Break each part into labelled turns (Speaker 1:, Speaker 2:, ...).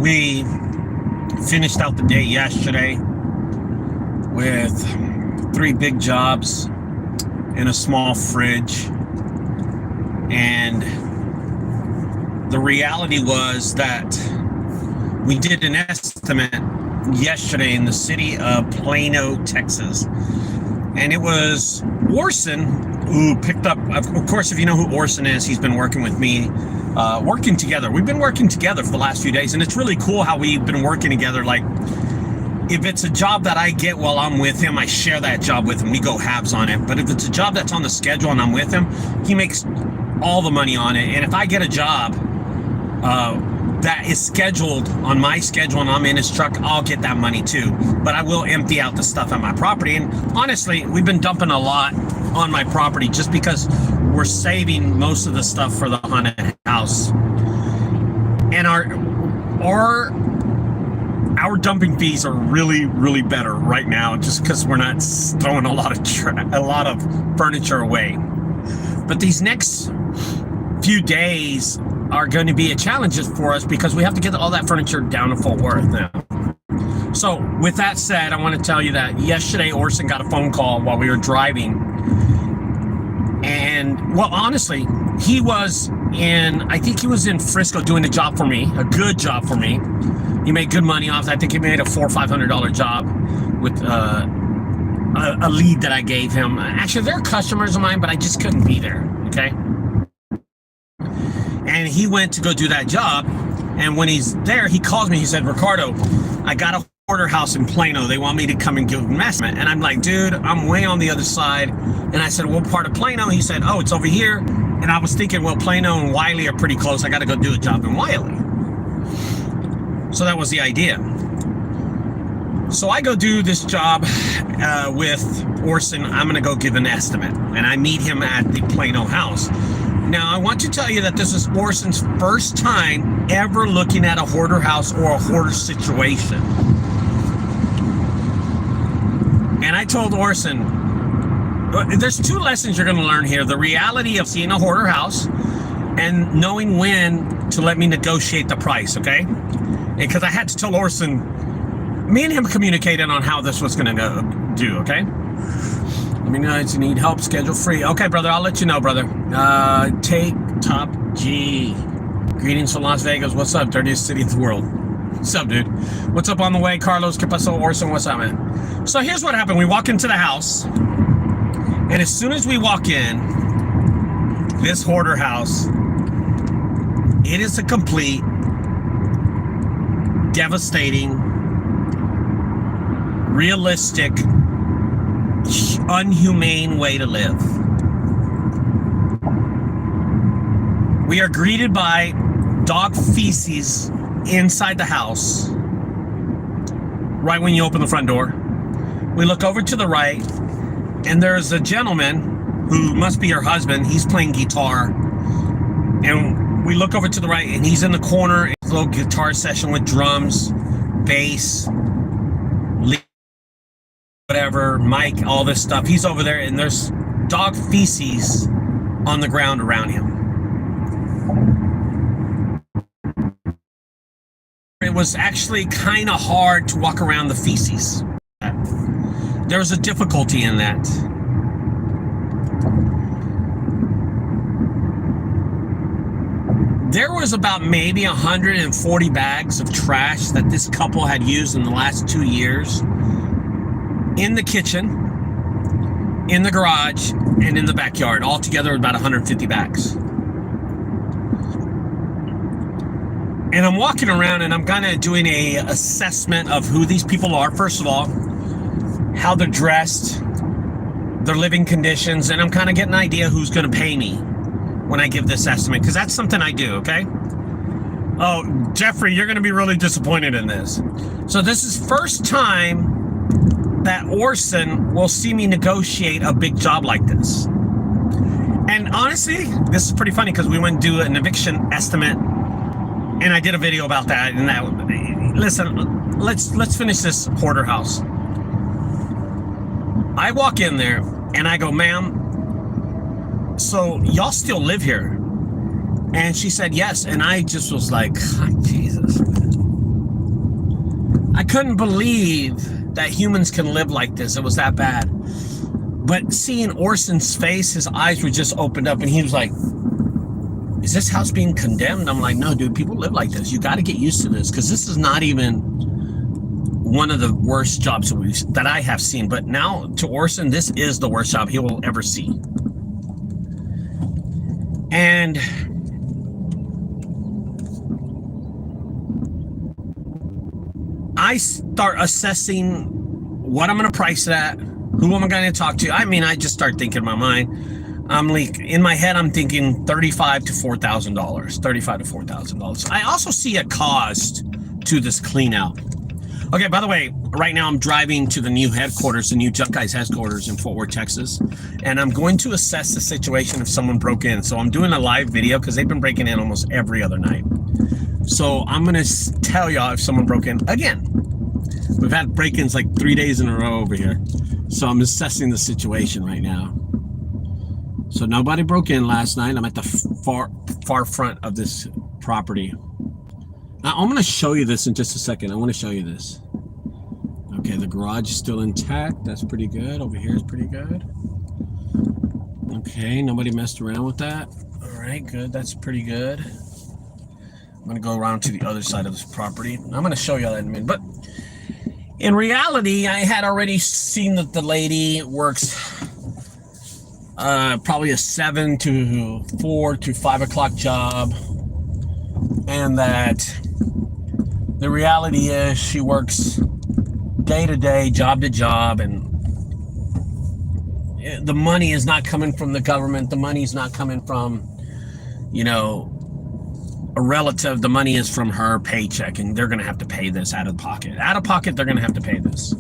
Speaker 1: We finished out the day yesterday with 3 big jobs and a small fridge. And the reality was that we did an estimate yesterday in the city of Plano, Texas. And it was Orson who picked up, of course, if you know who Orson is, he's been working with me, working together. We've been working together for the last few days, and it's really cool how we've been working together. Like, if it's a job that I get while I'm with him, I share that job with him. We go halves on it. But if it's a job that's on the schedule and I'm with him, he makes all the money on it. And if I get a job that is scheduled on my schedule and I'm in his truck, I'll get that money too. But I will empty out the stuff at my property. And honestly, we've been dumping a lot on my property just because we're saving most of the stuff for the haunted house. And our dumping fees are really better right now, just because we're not throwing a lot of furniture away. But these next few days are going to be a challenge for us because we have to get all that furniture down to Fort Worth now. So with that said, I want to tell you that yesterday Orson got a phone call while we were driving. And well, honestly, I think he was in Frisco doing a job for me, a good job for me. He made good money off. I think he made a $400 or $500 job with a lead that I gave him. Actually, they're customers of mine, but I just couldn't be there. Okay. And he went to go do that job. And when he's there, he calls me. He said, "Ricardo, I got a Hoarder house in Plano. They want me to come and give them an estimate." And I'm like, "Dude, I'm way on the other side." And I said, "What part of Plano?" He said, "Oh, it's over here." And I was thinking, well, Plano and Wiley are pretty close. I got to go do a job in Wiley. So that was the idea. So I go do this job with Orson. I'm going to go give an estimate. And I meet him at the Plano house. Now, I want to tell you that this is Orson's first time ever looking at a hoarder house or a hoarder situation. And I told Orson, there's 2 lessons you're going to learn here. The reality of seeing a hoarder house and knowing when to let me negotiate the price, okay? Because I had to tell Orson, me and him communicated on how this was going to do, okay? Let me know if you need help, schedule free. Okay, brother, I'll let you know, brother. Take Top G. Greetings from Las Vegas. What's up, dirtiest city in the world? What's up, dude? What's up on the way? Carlos, ¿qué pasó? Orson, what's up, man? So here's what happened. We walk into the house, and as soon as we walk in, this hoarder house, it is a complete, devastating, realistic, unhumane way to live. We are greeted by dog feces inside the house right when you open the front door. We look over to the right, and there's a gentleman who must be her husband. He's playing guitar. And we look over to the right, and he's in the corner. It's a little guitar session with drums, bass, whatever, mic, all this stuff. He's over there, and there's dog feces on the ground around him. It was actually kind of hard to walk around the feces. There was a difficulty in that. There was about maybe 140 bags of trash that this couple had used in the last 2 years in the kitchen, in the garage, and in the backyard. Altogether, about 150 bags. And I'm walking around, and I'm kind of doing a assessment of who these people are. First of all, how they're dressed, their living conditions, and I'm kind of getting an idea who's going to pay me when I give this estimate, because that's something I do, okay? Oh, Jeffrey, you're going to be really disappointed in this. So this is first time that Orson will see me negotiate a big job like this. And honestly, this is pretty funny because we went to do an eviction estimate, and I did a video about that. And that, listen, let's finish this hoarder house. I walk in there and I go, "Ma'am, so y'all still live here?" And she said, "Yes." And I just was like, "Jesus." I couldn't believe that humans can live like this. It was that bad. But seeing Orson's face, his eyes were just opened up, and he was like, is this house being condemned? I'm like, no, dude, people live like this. You got to get used to this, because this is not even one of the worst jobs that I have seen. But now, to Orson, this is the worst job he will ever see. And I start assessing what I'm going to price it at, who am I going to talk to. I mean, I just start thinking in my mind. I'm like, in my head, I'm thinking $3,500 to $4,000. $3,500 to $4,000. I also see a cost to this clean out. Okay, by the way, right now I'm driving to the new headquarters, the new Junk Guys headquarters in Fort Worth, Texas, and I'm going to assess the situation if someone broke in. So I'm doing a live video because they've been breaking in almost every other night. So I'm going to tell y'all if someone broke in again. We've had break-ins like 3 days in a row over here. So I'm assessing the situation right now. So nobody broke in last night. I'm at the far front of this property. Now, I'm going to show you this in just a second. I want to show you this. Okay, the garage is still intact. That's pretty good. Over here is pretty good. Okay, nobody messed around with that. All right, good. That's pretty good. I'm going to go around to the other side of this property. I'm going to show you that in a minute. But in reality, I had already seen that the lady works probably a 7 to 4 to 5 o'clock job. And that the reality is she works day to day, job to job, and the money is not coming from the government. The money is not coming from, you know, a relative. The money is from her paycheck, and they're going to have to pay this out of pocket. Out of pocket, they're going to have to pay this.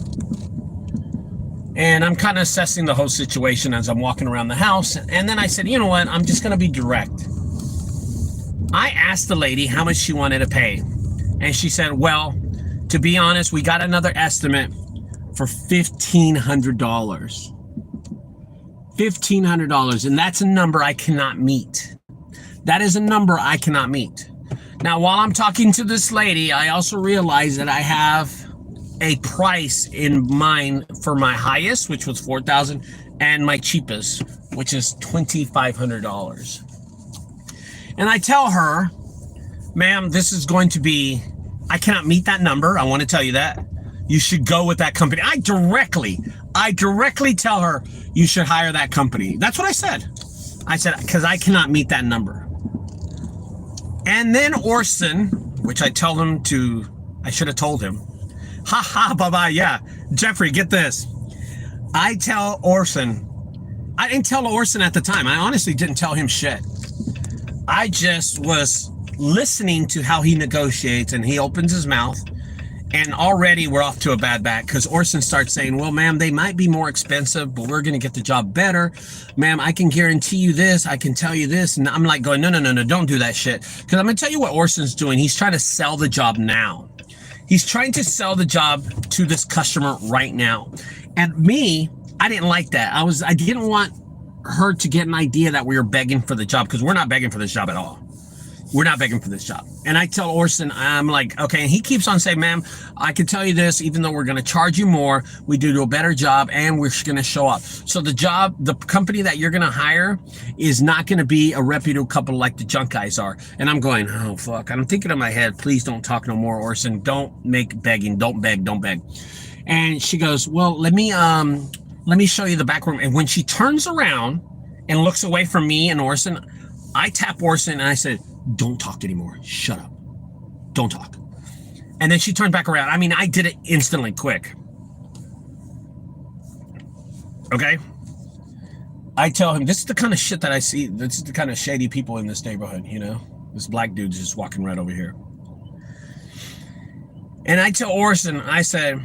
Speaker 1: And I'm kind of assessing the whole situation as I'm walking around the house. And then I said, you know what? I'm just going to be direct. I asked the lady how much she wanted to pay. And she said, well, to be honest, we got another estimate for $1,500. $1,500. And that's a number I cannot meet. That is a number I cannot meet. Now, while I'm talking to this lady, I also realize that I have a price in mind for my highest, which was $4,000, and my cheapest, which is $2,500. And I tell her, ma'am, this is going to be, I cannot meet that number. I want to tell you that. You should go with that company. I directly tell her you should hire that company. That's what I said. I said, because I cannot meet that number. And then Orson, which I told him to, I should have told him. Ha ha, bye-bye, yeah. Jeffrey, get this. I tell Orson, I didn't tell Orson at the time. I honestly didn't tell him shit. I just was listening to how he negotiates, and he opens his mouth, and already we're off to a bad bat because Orson starts saying, well, ma'am, they might be more expensive, but we're going to get the job better. Ma'am, I can guarantee you this. I can tell you this. And I'm like going, no, don't do that shit. Because I'm going to tell you what Orson's doing. He's trying to sell the job now. He's trying to sell the job to this customer right now. And me, I didn't like that. I didn't want her to get an idea that we were begging for the job, because we're not begging for this job at all. We're not begging for this job. And I tell Orson, I'm like, okay, and he keeps on saying, ma'am, I can tell you this, even though we're going to charge you more, we do a better job, and we're going to show up. So the company that you're going to hire is not going to be a reputable couple like the Junk Guys are. And I'm going, oh, fuck. I'm thinking in my head, please don't talk no more, Orson. Don't make begging. Don't beg. And she goes, well, let me show you the back room. And when she turns around and looks away from me and Orson, I tap Orson and I said, don't talk anymore. Shut up. Don't talk. And then she turned back around. I mean, I did it instantly, quick. Okay? I tell him, this is the kind of shit that I see. This is the kind of shady people in this neighborhood, you know? This black dude's just walking right over here. And I tell Orson, I said,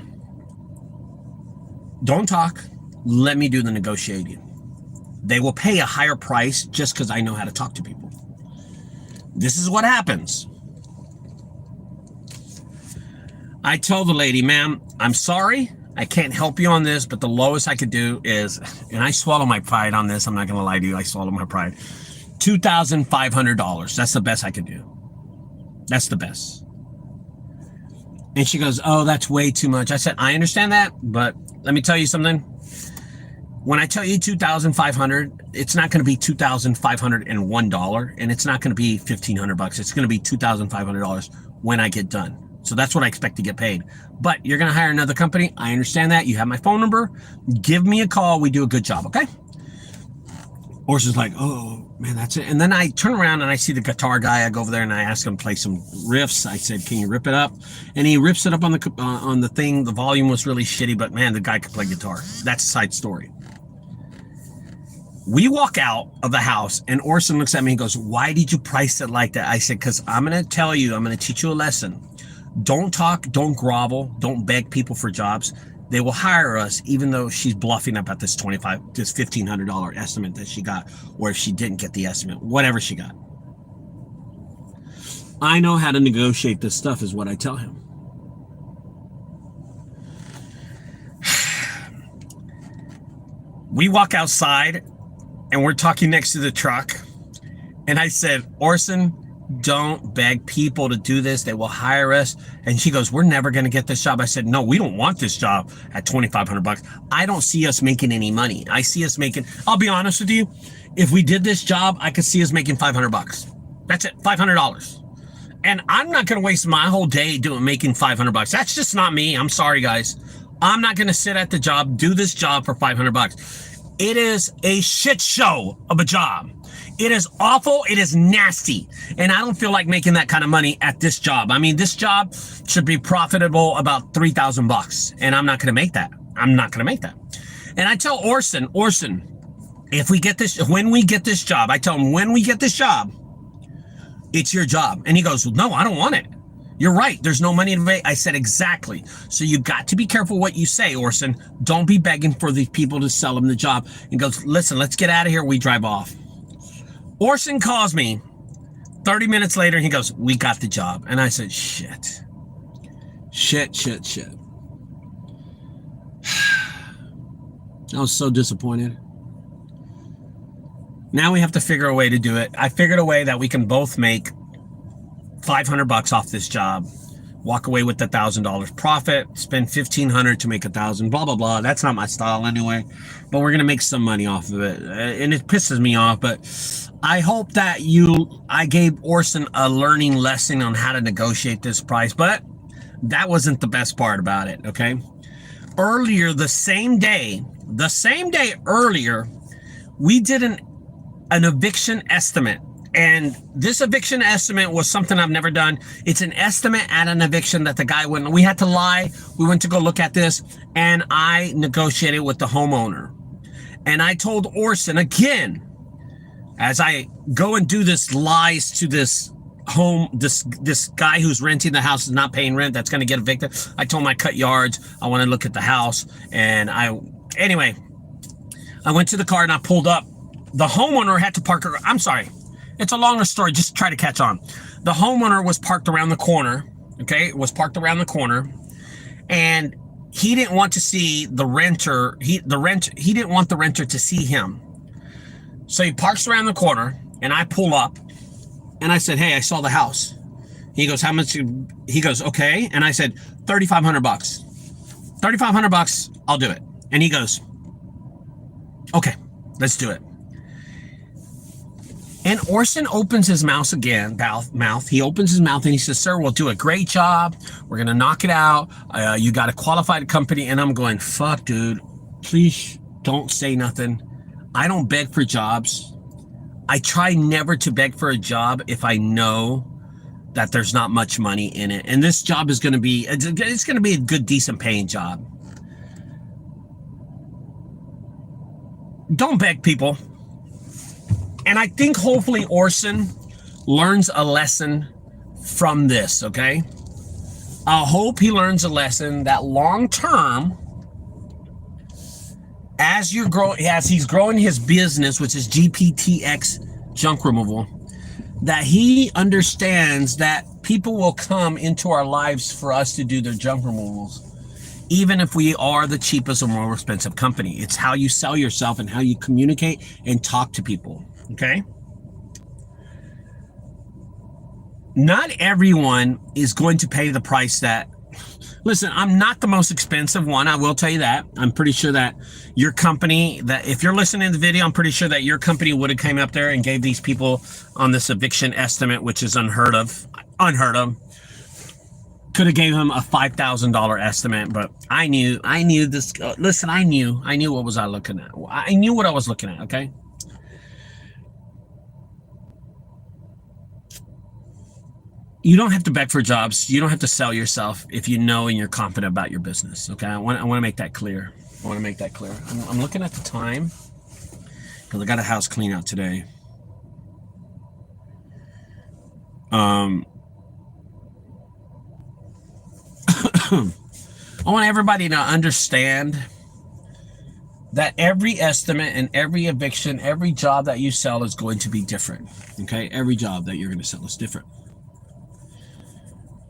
Speaker 1: don't talk. Let me do the negotiating. They will pay a higher price just because I know how to talk to people. This is what happens. I tell the lady, ma'am, I'm sorry. I can't help you on this, but the lowest I could do is, and I swallow my pride on this. I'm not going to lie to you. I swallow my pride. $2,500. That's the best I could do. That's the best. And she goes, oh, that's way too much. I said, I understand that, but let me tell you something. When I tell you $2,500, it's not going to be $2,501, and it's not going to be $1,500. It's going to be $2,500 when I get done. So that's what I expect to get paid. But you're going to hire another company. I understand that. You have my phone number. Give me a call. We do a good job, okay? Orson's like, oh, man, that's it. And then I turn around and I see the guitar guy. I go over there and I ask him to play some riffs. I said, can you rip it up? And he rips it up on the thing. The volume was really shitty, but man, the guy could play guitar. That's a side story. We walk out of the house and Orson looks at me and goes, why did you price it like that? I said, because I'm going to tell you, I'm going to teach you a lesson. Don't talk, don't grovel, don't beg people for jobs. They will hire us, even though she's bluffing up at this $1,500 estimate that she got, or if she didn't get the estimate, whatever she got. I know how to negotiate this stuff, is what I tell him. We walk outside and we're talking next to the truck. And I said, Orson, don't beg people to do this. They will hire us. And she goes, we're never going to get this job. I said, no, we don't want this job at $2,500. I don't see us making any money. I see us making, I'll be honest with you. If we did this job, I could see us making $500. That's it, $500. And I'm not going to waste my whole day making $500. That's just not me. I'm sorry, guys. I'm not going to sit at the job, do this job for $500. It is a shit show of a job. It is awful. It is nasty. And I don't feel like making that kind of money at this job. I mean, this job should be profitable about $3,000, and I'm not going to make that. I'm not going to make that. And I tell Orson, if we get this, when we get this job, I tell him, when we get this job, it's your job. And he goes, no, I don't want it. You're right. There's no money to make. I said, exactly. So you got to be careful what you say, Orson. Don't be begging for these people to sell them the job. And goes, listen, let's get out of here. We drive off. Orson calls me 30 minutes later. And he goes, we got the job. And I said, shit. I was so disappointed. Now we have to figure a way to do it. I figured a way that we can both make $500 off this job, walk away with $1,000 profit, spend $1,500 to make $1,000, blah, blah, blah. That's not my style anyway, but we're going to make some money off of it. And it pisses me off, but I hope that I gave Orson a learning lesson on how to negotiate this price, but that wasn't the best part about it. Okay. Earlier, the same day earlier, we did an eviction estimate. And this eviction estimate was something I've never done. It's an estimate at an eviction that the guy went, we had to lie. We went to go look at this, and I negotiated with the homeowner. And I told Orson again, as I go and do this lies to this this guy who's renting the house is not paying rent, that's going to get evicted. I told him I cut yards. I want to look at the house. And anyway, I went to the car and I pulled up. The homeowner had to park. I'm sorry. It's a longer story. Just try to catch on. The homeowner was parked around the corner. Okay. It was parked around the corner, and he didn't want to see the renter. He didn't want the renter to see him. So he parks around the corner, and I pull up and I said, hey, I saw the house. He goes, how much? He goes, okay. And I said, $3,500. $3,500. I'll do it. And he goes, okay, let's do it. And Orson opens his mouth again, he opens his mouth and he says, sir, we'll do a great job. We're going to knock it out. You got a qualified company. And I'm going, fuck, dude, please don't say nothing. I don't beg for jobs. I try never to beg for a job if I know that there's not much money in it. And this job is going to be, it's going to be a good, decent paying job. Don't beg people. And I think hopefully Orson learns a lesson from this, okay? I hope he learns a lesson that long term, as he's growing his business, which is GPTX junk removal, that he understands that people will come into our lives for us to do their junk removals, even if we are the cheapest or more expensive company. It's how you sell yourself and how you communicate and talk to people. Okay. Not everyone is going to pay the price that listen, I'm not the most expensive one. I will tell you that. I'm pretty sure that your company, that if you're listening to the video, I'm pretty sure that your company would have came up there and gave these people on this eviction estimate, which is unheard of. Could have gave him a $5,000 estimate, but I knew this. Listen, I knew what was I looking at. I knew what I was looking at. Okay. You don't have to beg for jobs. You don't have to sell yourself if you know and you're confident about your business. Okay. I want to make that clear. I'm looking at the time because I got a house clean out today. I want everybody to understand that every estimate and every eviction, every job that you sell is going to be different. Okay. Every job that you're going to sell is different.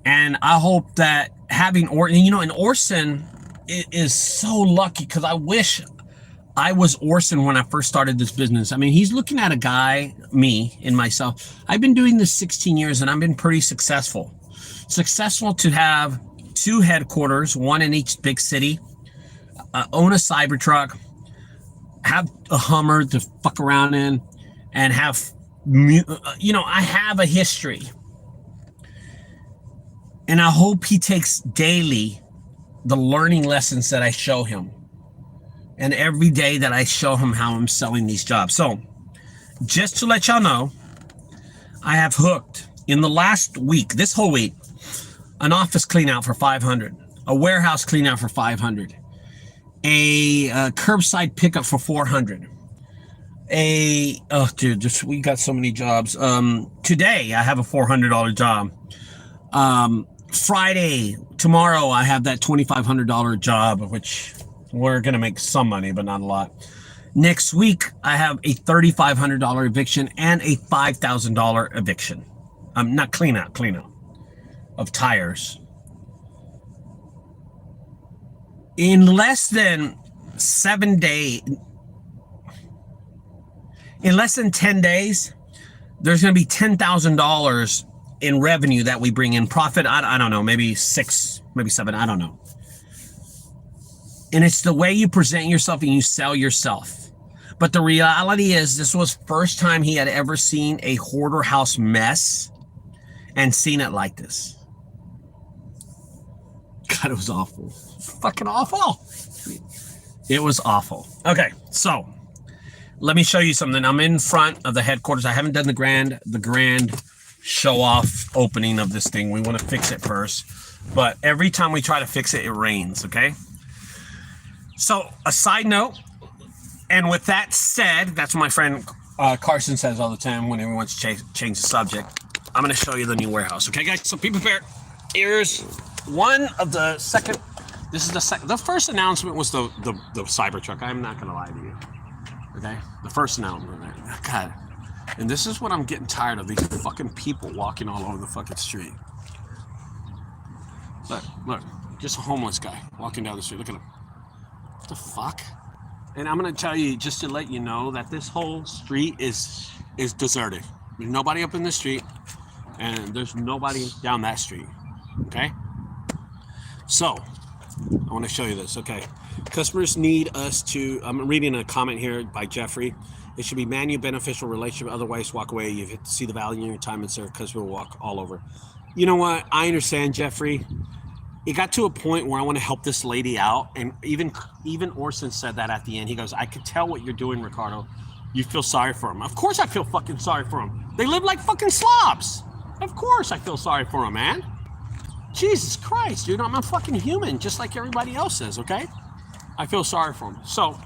Speaker 1: And I hope that having and Orson is so lucky, because I wish I was Orson when I first started this business. I mean, he's looking at a guy, me and myself. I've been doing this 16 years and I've been pretty successful. Successful to have 2 headquarters, 1 in each big city, own a Cybertruck, have a Hummer to fuck around in, and have, I have a history. And I hope he takes daily the learning lessons that I show him. And every day that I show him how I'm selling these jobs. So just to let y'all know, I have hooked in the last week, this whole week, an office clean out for $500, a warehouse clean out for $500, a curbside pickup for $400. We got so many jobs. Today I have a $400 job. Friday, tomorrow, I have that $2,500 job, which we're going to make some money, but not a lot. Next week, I have a $3,500 eviction and a $5,000 eviction. Not clean out of tires. In less than 10 days, there's going to be $10,000 in revenue that we bring in. Profit, I don't know, maybe 6, maybe 7, I don't know. And it's the way you present yourself and you sell yourself. But the reality is, this was first time he had ever seen a hoarder house mess and seen it like this. God, it was awful. Fucking awful. It was awful. Okay, so let me show you something. I'm in front of the headquarters. I haven't done the Grand Showoff opening of this thing. We want to fix it first, but every time we try to fix it, it rains. Okay. So a side note, and with that said, that's what my friend Carson says all the time when he wants to change the subject. I'm going to show you the new warehouse. Okay, guys. So be prepared. Here's one of the second. This is the second. The first announcement was the Cybertruck. I'm not going to lie to you. Okay. The first announcement. God. And this is what I'm getting tired of, these fucking people walking all over the fucking street. Look, just a homeless guy walking down the street. Look at him. What the fuck? And I'm going to tell you, just to let you know, that this whole street is deserted. There's nobody up in the street, and there's nobody down that street. Okay? So, I want to show you this. Okay. Customers need us to, I'm reading a comment here by Jeffrey. It should be manual beneficial relationship. Otherwise, walk away. You have to see the value in your time and serve, because we'll walk all over. You know what? I understand, Jeffrey. It got to a point where I want to help this lady out. And even Orson said that at the end. He goes, I could tell what you're doing, Ricardo. You feel sorry for them. Of course I feel fucking sorry for them. They live like fucking slobs. Of course I feel sorry for them, man. Jesus Christ, dude. I'm a fucking human, just like everybody else is, okay? I feel sorry for them. So,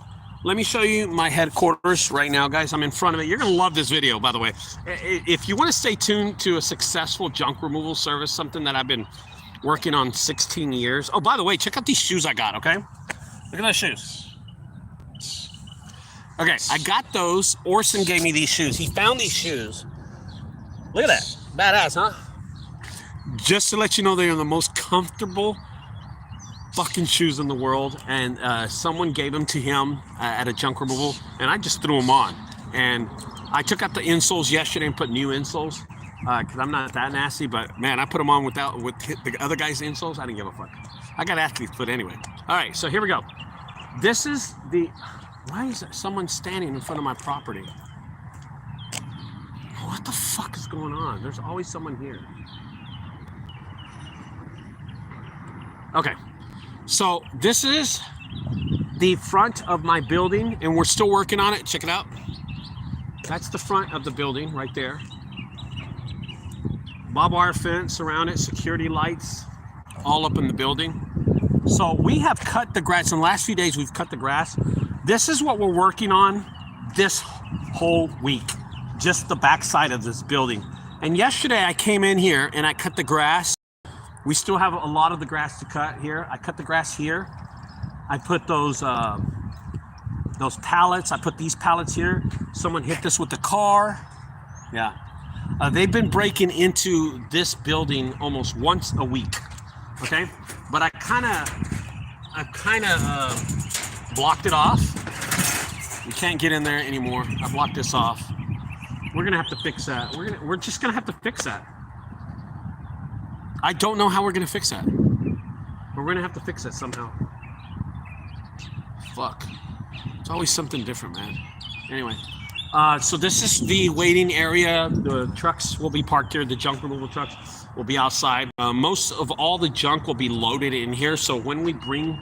Speaker 1: let me show you my headquarters right now, guys. I'm in front of it. You're going to love this video, by the way. If you want to stay tuned to a successful junk removal service, something that I've been working on 16 years. Oh, by the way, check out these shoes I got, okay? Look at those shoes. Okay, I got those. Orson gave me these shoes. He found these shoes. Look at that. Badass, huh? Just to let you know, they are the most comfortable fucking shoes in the world, and someone gave them to him at a junk removal, and I just threw them on. And I took out the insoles yesterday and put new insoles, because I'm not that nasty. But man, I put them on with the other guy's insoles. I didn't give a fuck. I got athlete's foot anyway. All right, so here we go. This is the. Why is someone standing in front of my property? What the fuck is going on? There's always someone here. Okay, so this is the front of my building, and we're still working on it. Check it out. That's the front of the building right there. Barbed wire fence around it, security lights, all up in the building. So we have cut the grass. In the last few days, we've cut the grass. This is what we're working on this whole week, just the backside of this building. And yesterday I came in here and I cut the grass. We still have a lot of the grass to cut here. I cut the grass here. I put those pallets. I put these pallets here. Someone hit this with the car. Yeah. They've been breaking into this building almost once a week. Okay. But I kind of blocked it off. You can't get in there anymore. I blocked this off. We're gonna have to fix that. We're just gonna have to fix that. I don't know how we're gonna fix that. We're gonna have to fix it somehow. Fuck. It's always something different, man. Anyway, so this is the waiting area. The trucks will be parked here. The junk removal trucks will be outside. Most of all the junk will be loaded in here. So when we bring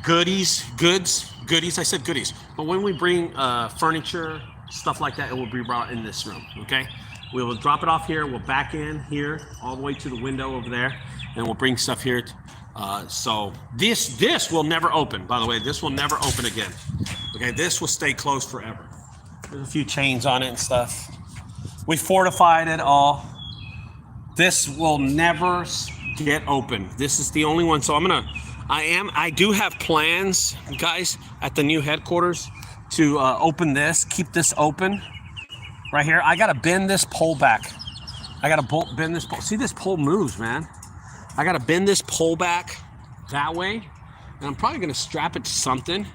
Speaker 1: goodies, I said goodies. But when we bring furniture, stuff like that, it will be brought in this room, okay? We will drop it off here. We'll back in here all the way to the window over there, and we'll bring stuff here. So this will never open, by the way. This will never open again, okay? This will stay closed forever. There's a few chains on it and stuff. We fortified it all. This will never get open. This is the only one. So I do have plans, guys, at the new headquarters to open this, keep this open right here. I gotta bend this pole back. I gotta bend this pole. See, this pole moves, man. I gotta bend this pole back that way, and I'm probably gonna strap it to something,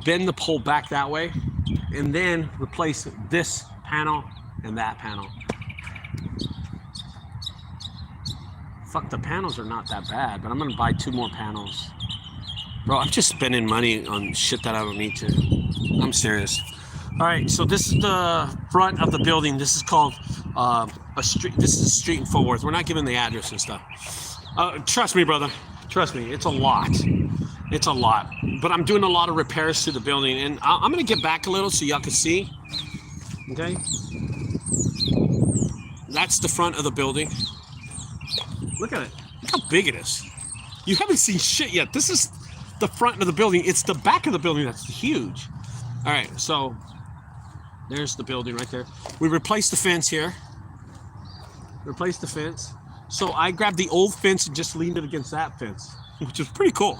Speaker 1: bend the pole back that way, and then replace this panel and that panel. Fuck, the panels are not that bad, but I'm gonna buy 2 more panels. Bro, I'm just spending money on shit that I don't need to. I'm serious. All right, so this is the front of the building. This is called a street. This is a street in Fort Worth. We're not giving the address and stuff. Trust me, brother. Trust me, it's a lot. It's a lot. But I'm doing a lot of repairs to the building, and I'm gonna get back a little so y'all can see. Okay. That's the front of the building. Look at it. Look how big it is. You haven't seen shit yet. This is the front of the building. It's the back of the building that's huge. All right, so there's the building right there. We replaced the fence here. Replaced the fence. So I grabbed the old fence and just leaned it against that fence, which was pretty cool.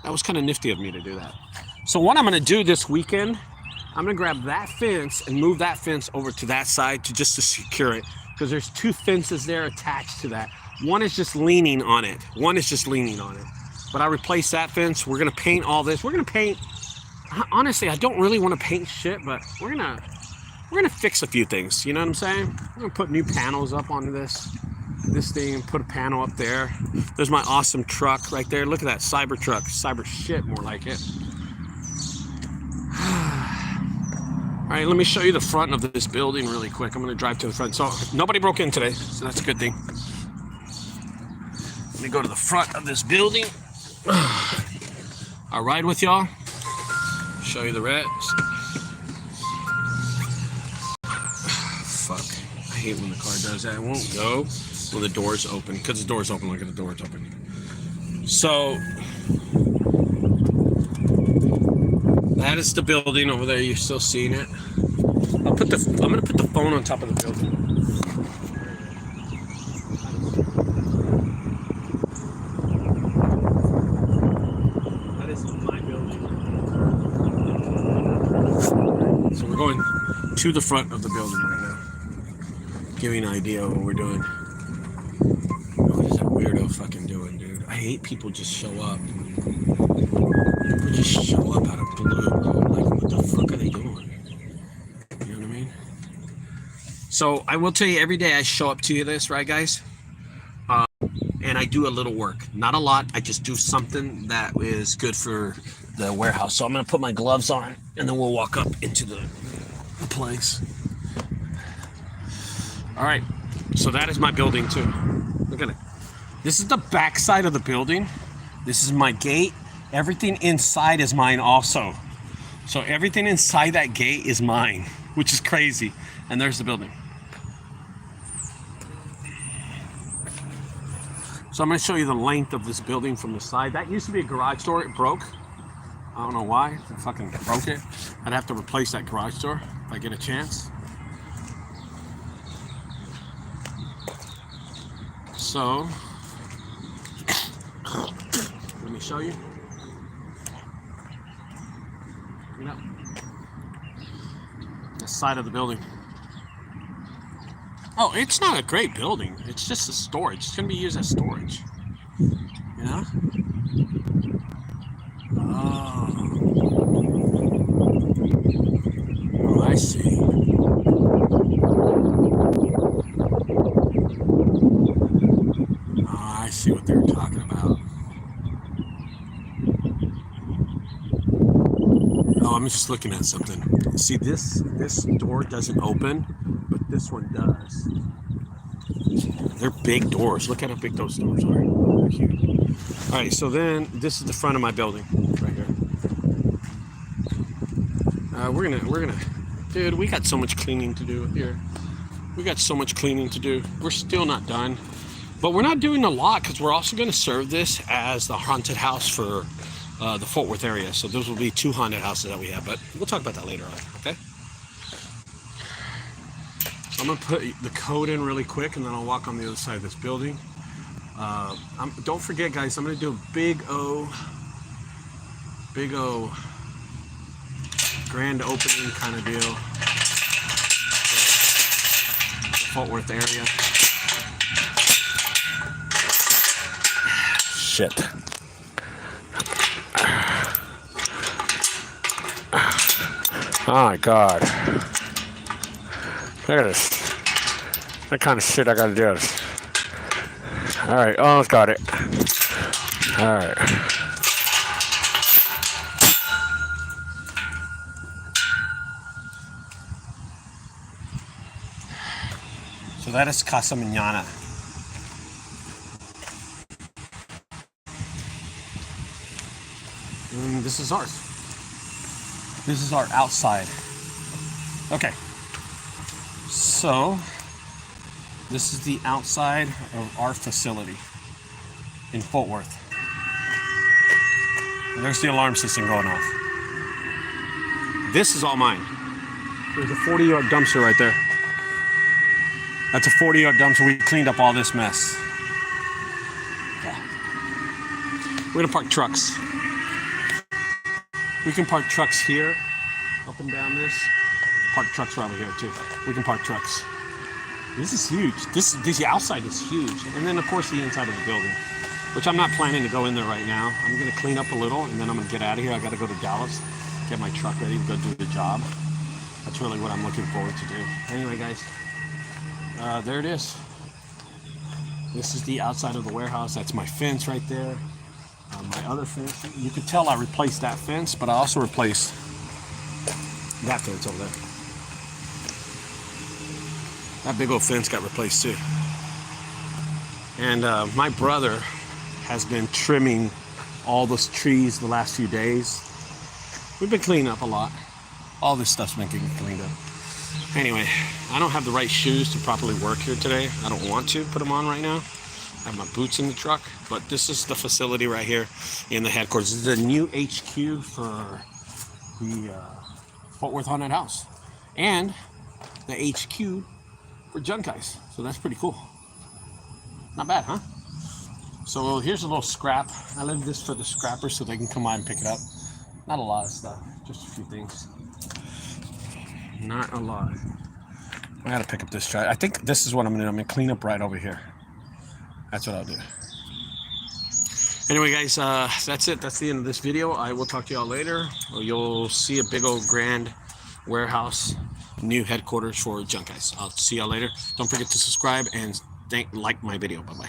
Speaker 1: That was kind of nifty of me to do that. So what I'm gonna do this weekend, I'm gonna grab that fence and move that fence over to that side to secure it, because there's 2 fences there attached to that. One is just leaning on it. But I replaced that fence. We're gonna paint all this. We're gonna paint. Honestly, I don't really want to paint shit, but we're gonna fix a few things. You know what I'm saying? We're gonna put new panels up on this thing. Put a panel up there. There's my awesome truck right there. Look at that cyber truck. Cyber shit, more like it. All right, let me show you the front of this building really quick. I'm gonna drive to the front. So nobody broke in today, so that's a good thing. Let me go to the front of this building. I'll ride with y'all. Show you the rest. Fuck. I hate when the car does that. It won't go when the door's open. Because the door's open. Look at the door's open. So that is the building over there. You're still seeing it. I'm gonna put the phone on top of the building. That is my building. So we're going to the front of the building right now. Giving an idea of what we're doing. What is that weirdo fucking doing, dude? I hate people just show up. People just show up out of blue. Like, What the fuck are they doing? You know what I mean? So I will tell you, every day I show up to this, right, guys? And I do a little work. Not a lot. I just do something that is good for the warehouse. So I'm going to put my gloves on, and then we'll walk up into the place. All right. So that is my building, too. Look at it. This is the back side of the building. This is my gate. Everything inside is mine also. So everything inside that gate is mine, which is crazy. And there's the building. So I'm going to show you the length of this building from the side. That used to be a garage door. It broke. I don't know why. I fucking broke it. I'd have to replace that garage door if I get a chance. So, let me show you. You know, the side of the building. Oh, it's not a great building. It's just a storage. It's going to be used as storage. You know? Oh, I see. Oh, I see what they were talking about. Oh, I'm just looking at something. See, this door doesn't open, but this one does. They're big doors. Look at how big those doors are. They're huge. All right, so then this is the front of my building right here. We're gonna, dude, we got so much cleaning to do here. We got so much cleaning to do. We're still not done, but we're not doing a lot because we're also going to serve this as the haunted house for the Fort Worth area. So those will be 2 haunted houses that we have, but we'll talk about that later on, okay? So I'm going to put the code in really quick, and then I'll walk on the other side of this building. Don't forget, guys, I'm going to do a big O grand opening kind of deal. Fort Worth area. Shit. Oh my God. Look at this. That kind of shit I gotta do this. Alright, almost got it. Alright. So that is Casa Mañana. And this is ours. This is our outside. Okay. So, this is the outside of our facility in Fort Worth. And there's the alarm system going off. This is all mine. There's a 40-yard dumpster right there. That's a 40-yard dumpster. We cleaned up all this mess. Yeah. We're gonna park trucks. We can park trucks here, up and down this. Park trucks right over here too. We can park trucks. This is huge. This outside is huge. And then of course the inside of the building, which I'm not planning to go in there right now. I'm gonna clean up a little and then I'm gonna get out of here. I gotta go to Dallas, get my truck ready to go do the job. That's really what I'm looking forward to do. Anyway, guys, there it is. This is the outside of the warehouse. That's my fence right there. My other fence, you could tell I replaced that fence, but I also replaced that fence over there. That big old fence got replaced too. And my brother has been trimming all those trees the last few days. We've been cleaning up a lot. All this stuff's been getting cleaned up. Anyway, I don't have the right shoes to properly work here today. I don't want to put them on right now. I have my boots in the truck, but this is the facility right here in the headquarters. This is a new HQ for the Fort Worth Haunted House and the HQ for Junk Guys. So that's pretty cool. Not bad, huh? So here's a little scrap. I left this for the scrappers so they can come by and pick it up. Not a lot of stuff, just a few things. Not a lot. I gotta pick up this trash. I think this is what I'm gonna do. I'm gonna clean up right over here. That's what I'll do. Anyway, guys, that's it. That's the end of this video. I will talk to y'all later. You'll see a big old grand warehouse, new headquarters for Junk Guys. I'll see y'all later. Don't forget to subscribe and like my video. Bye-bye.